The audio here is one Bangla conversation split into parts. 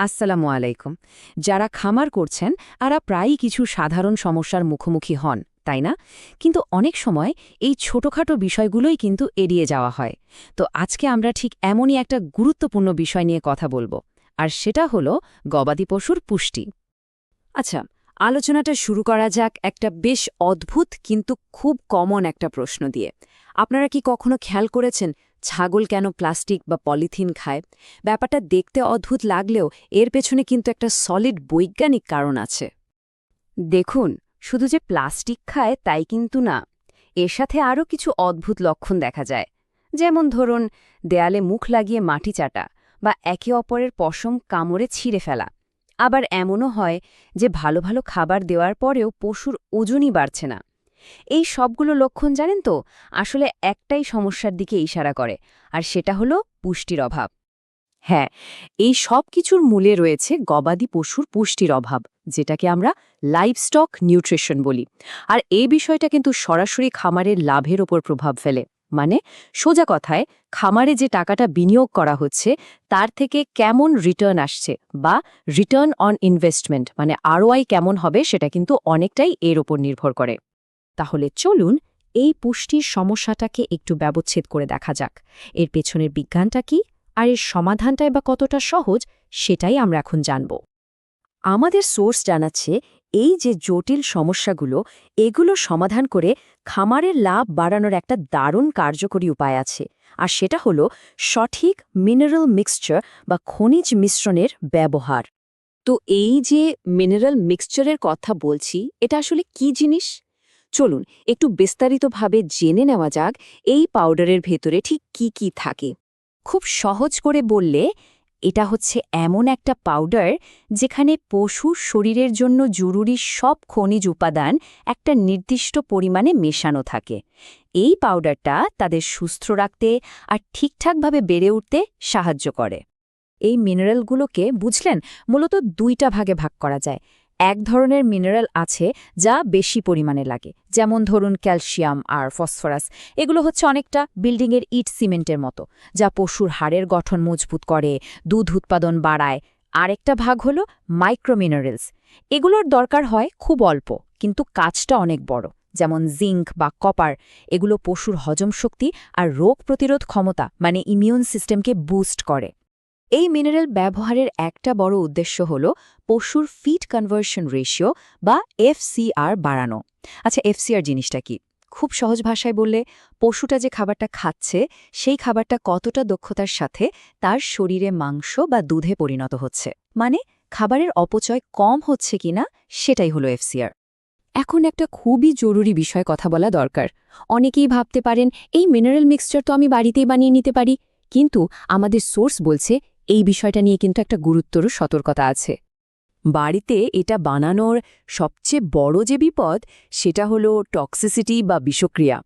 আসসালামু আলাইকুম। যারা খামার করছেন তারা প্রায়ই কিছু সাধারণ সমস্যার মুখোমুখি হন, তাই না? কিন্তু অনেক সময় এই ছোটখাটো বিষয়গুলোই কিন্তু এড়িয়ে যাওয়া হয়। তো আজকে আমরা ঠিক এমনই একটা গুরুত্বপূর্ণ বিষয় নিয়ে কথা বলবো, আর সেটা হলো গবাদি পশুর পুষ্টি। আচ্ছা, আলোচনাটা শুরু করা যাক একটা বেশ অদ্ভুত কিন্তু খুব কমন একটা প্রশ্ন দিয়ে। আপনারা কি কখনো খেয়াল করেছেন ছাগল কেন প্লাস্টিক বা পলিথিন খায়? ব্যাপারটা দেখতে অদ্ভুত লাগলেও এর পেছনে কিন্তু একটা সলিড বৈজ্ঞানিক কারণ আছে। দেখুন, শুধু যে প্লাস্টিক খায় তাই কিন্তু না। এর সাথে আরও কিছু অদ্ভুত লক্ষণ দেখা যায়। যেমন ধরুন, দেয়ালে মুখ লাগিয়ে মাটি চাটা বা একে অপরের পশম কামড়ে ছিঁড়ে ফেলা। আবার এমনও হয় যে ভালো ভালো খাবার দেওয়ার পরেও পশুর ওজনই বাড়ছে না। এই সবগুলো লক্ষণ জানেন তো, আসলে একটাই সমস্যার দিকে ইশারা করে, আর সেটা হলো পুষ্টির অভাব। হ্যাঁ, এই সব কিছুর মূলে রয়েছে গবাদি পশুর পুষ্টির অভাব, যেটাকে আমরা লাইভস্টক নিউট্রিশন বলি। আর এই বিষয়টা কিন্তু সরাসরি খামারের লাভের ওপর প্রভাব ফেলে। মানে, সোজা কথায়, খামারে যে টাকাটা বিনিয়োগ করা হচ্ছে তার থেকে কেমন রিটার্ন আসছে, বা রিটার্ন অন ইনভেস্টমেন্ট মানে আরওআই কেমন হবে, সেটা কিন্তু অনেকটাই এর ওপর নির্ভর করে। তাহলে চলুন এই পুষ্টির সমস্যাটাকে একটু ব্যবচ্ছেদ করে দেখা যাক। এর পেছনের বিজ্ঞানটা কি, আর এর সমাধানটাই বা কতটা সহজ, সেটাই আমরা এখন জানব। আমাদের সোর্স জানাচ্ছে এই যে জটিল সমস্যাগুলো, এগুলো সমাধান করে খামারের লাভ বাড়ানোর একটা দারুণ কার্যকরী উপায় আছে। আর সেটা হলো সঠিক মিনারেল মিক্সচার বা খনিজ মিশ্রণের ব্যবহার। তো এই যে মিনারেল মিক্সচারের কথা বলছি, এটা আসলে কি জিনিস? চলুন একটু বিস্তারিতভাবে জেনে নেওয়া যাক এই পাউডারের ভেতরে ঠিক কি কি থাকে। খুব সহজ করে বললে, এটা হচ্ছে এমন একটা পাউডার যেখানে পশুর শরীরের জন্য জরুরি সব খনিজ উপাদান একটা নির্দিষ্ট পরিমাণে মেশানো থাকে। এই পাউডারটা তাদের সুস্থ রাখতে আর ঠিকঠাকভাবে বেড়ে উঠতে সাহায্য করে। এই মিনারেলগুলোকে বুঝলেন, মূলত দুইটা ভাগে ভাগ করা যায়। এক ধরনের মিনারেল আছে যা বেশি পরিমাণে লাগে, যেমন ধরুন ক্যালসিয়াম আর ফসফরাস। এগুলো হচ্ছে অনেকটা বিল্ডিংয়ের ইট সিমেন্টের মতো, যা পশুর হাড়ের গঠন মজবুত করে, দুধ উৎপাদন বাড়ায়। আরেকটা ভাগ হলো মাইক্রোমিনারেলস। এগুলোর দরকার হয় খুব অল্প, কিন্তু কাজটা অনেক বড়, যেমন জিঙ্ক বা কপার। এগুলো পশুর হজম শক্তি আর রোগ প্রতিরোধ ক্ষমতা মানে ইমিউন সিস্টেমকে বুস্ট করে। এই মিনারেল ব্যবহারের একটা বড় উদ্দেশ্য হল পশুর ফিড কনভার্সন রেশিও বা এফসিআর বাড়ানো। আচ্ছা, এফসিআর জিনিসটা কি? খুব সহজ ভাষায় বললে, পশুটা যে খাবারটা খাচ্ছে সেই খাবারটা কতটা দক্ষতার সাথে তার শরীরে মাংস বা দুধে পরিণত হচ্ছে, মানে খাবারের অপচয় কম হচ্ছে কিনা, সেটাই হলো এফসিআর। এখন একটা খুবই জরুরি বিষয় কথা বলা দরকার। অনেকেই ভাবতে পারেন এই মিনারেল মিক্সচার তো আমি বাড়িতেই বানিয়ে নিতে পারি, কিন্তু আমাদের সোর্স বলছে এই বিষয়টা নিয়ে কিন্তু একটা গুরুতর সতর্কতা আছে। বাড়িতে এটা বানানোর সবচেয়ে বড় যে বিপদ, সেটা হলো টক্সিসিটি বা বিষক্রিয়া।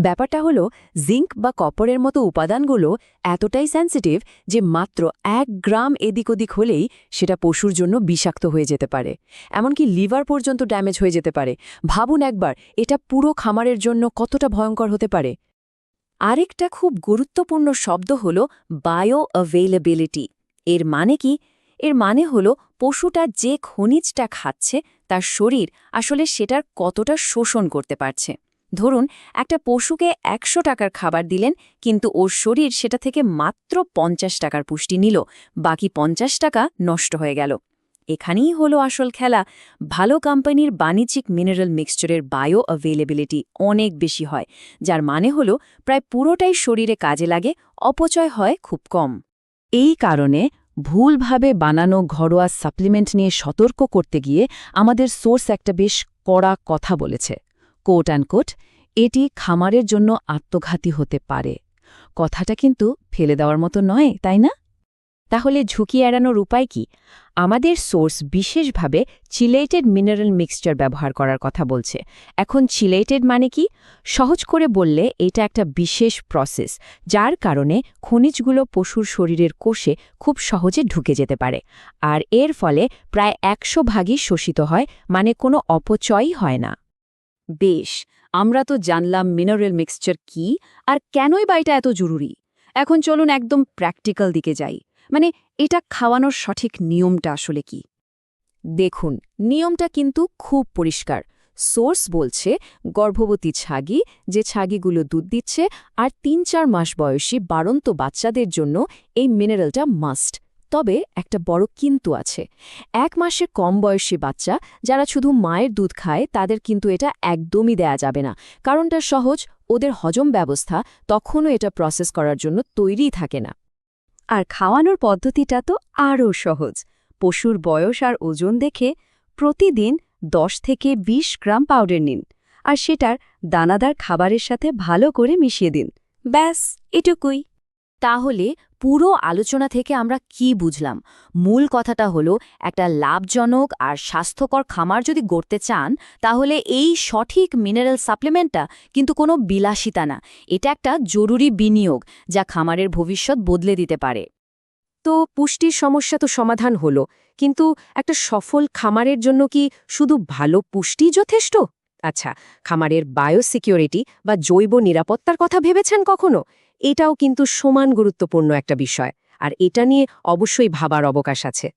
ব্যাপারটা হলো, জিঙ্ক বা কপারের মতো উপাদানগুলো এতটাই সেন্সিটিভ যে মাত্র 1 গ্রাম এদিক ওদিক হলেই সেটা পশুর জন্য বিষাক্ত হয়ে যেতে পারে। এমনকি লিভার পর্যন্ত ড্যামেজ হয়ে যেতে পারে। ভাবুন একবার, এটা পুরো খামারের জন্য কতটা ভয়ঙ্কর হতে পারে। আরেকটা খুব গুরুত্বপূর্ণ শব্দ হল বায়ো অ্যাভেইলেবিলিটি। এর মানে কি? এর মানে হল পশুটা যে খনিজটা খাচ্ছে তার শরীর আসলে সেটার কতটা শোষণ করতে পারছে। ধরুন, একটা পশুকে 100 টাকার খাবার দিলেন, কিন্তু ওর শরীর সেটা থেকে মাত্র 50 টাকার পুষ্টি নিল, বাকি 50 টাকা নষ্ট হয়ে গেল। এখানেই হলো আসল খেলা। ভালো কোম্পানির বাণিজ্যিক মিনারেল মিক্সচারের বায়ো অ্যাভেইলেবিলিটি অনেক বেশি হয়, যার মানে হলো প্রায় পুরোটাই শরীরে কাজে লাগে, অপচয় হয় খুব কম। এই কারণে ভুলভাবে বানানো ঘরোয়া সাপ্লিমেন্ট নিয়ে সতর্ক করতে গিয়ে আমাদের সোর্স একটা বেশ কড়া কথা বলেছে। কোট অ্যান্ড কোট, এটি খামারের জন্য আত্মঘাতী হতে পারে। কথাটা কিন্তু ফেলে দেওয়ার মতো নয়, তাই না? তাহলে ঝুঁকি এড়ানোর উপায় কি? আমাদের সোর্স বিশেষভাবে চিলেটেড মিনারেল মিক্সচার ব্যবহার করার কথা বলছে। এখন চিলেটেড মানে কি? সহজ করে বললে, এটা একটা বিশেষ প্রসেস যার কারণে খনিজগুলো পশুর শরীরের কোষে খুব সহজে ঢুকে যেতে পারে, আর এর ফলে প্রায় 100 ভাগই শোষিত হয়, মানে কোনো অপচয়ই হয় না। বেশ, আমরা তো জানলাম মিনারেল মিক্সচার কি আর কেনই বা এটা এত জরুরি। এখন চলুন একদম প্র্যাকটিক্যাল দিকে যাই। মানে এটা খাওয়ানোর সঠিক নিয়মটা আসলে কি? দেখুন, নিয়মটা কিন্তু খুব পরিষ্কার। সোর্স বলছে গর্ভবতী ছাগি, যে ছাগিগুলো দুধ দিচ্ছে, আর ৩-৪ মাস বয়সী বাড়ন্ত বাচ্চাদের জন্য এই মিনারেলটা মাস্ট। তবে একটা বড় কিন্তু আছে। ১ মাসের কম বয়সী বাচ্চা যারা শুধু মায়ের দুধ খায় তাদের কিন্তু এটা একদমই দেয়া যাবে না। কারণটা সহজ, ওদের হজম ব্যবস্থা তখনও এটা প্রসেস করার জন্য তৈরিই থাকে না। আর খাওয়ানোর পদ্ধতিটা তো আরও সহজ। পশুর বয়স আর ওজন দেখে প্রতিদিন ১০ থেকে ২০ গ্রাম পাউডার নিন, আর সেটার দানাদার খাবারের সাথে ভালো করে মিশিয়ে দিন। ব্যাস, এটুকুই। তাহলে পুরো আলোচনা থেকে আমরা কি বুঝলাম? মূল কথাটা হলো, একটা লাভজনক আর স্বাস্থ্যকর খামার যদি গড়তে চান, তাহলে এই সঠিক মিনারেল সাপ্লিমেন্টটা কিন্তু কোনো বিলাসিতা না। এটা একটা জরুরি বিনিয়োগ যা খামারের ভবিষ্যৎ বদলে দিতে পারে। তো পুষ্টির সমস্যা তো সমাধান হলো, কিন্তু একটা সফল খামারের জন্য কি শুধু ভালো পুষ্টি যথেষ্ট? আচ্ছা, খামারের বায়োসিকিউরিটি বা জৈব নিরাপত্তার কথা ভেবেছেন কখনো? এটাও কিন্তু সমান গুরুত্বপূর্ণ একটা বিষয়, আর এটা নিয়ে অবশ্যই ভাবার অবকাশ আছে।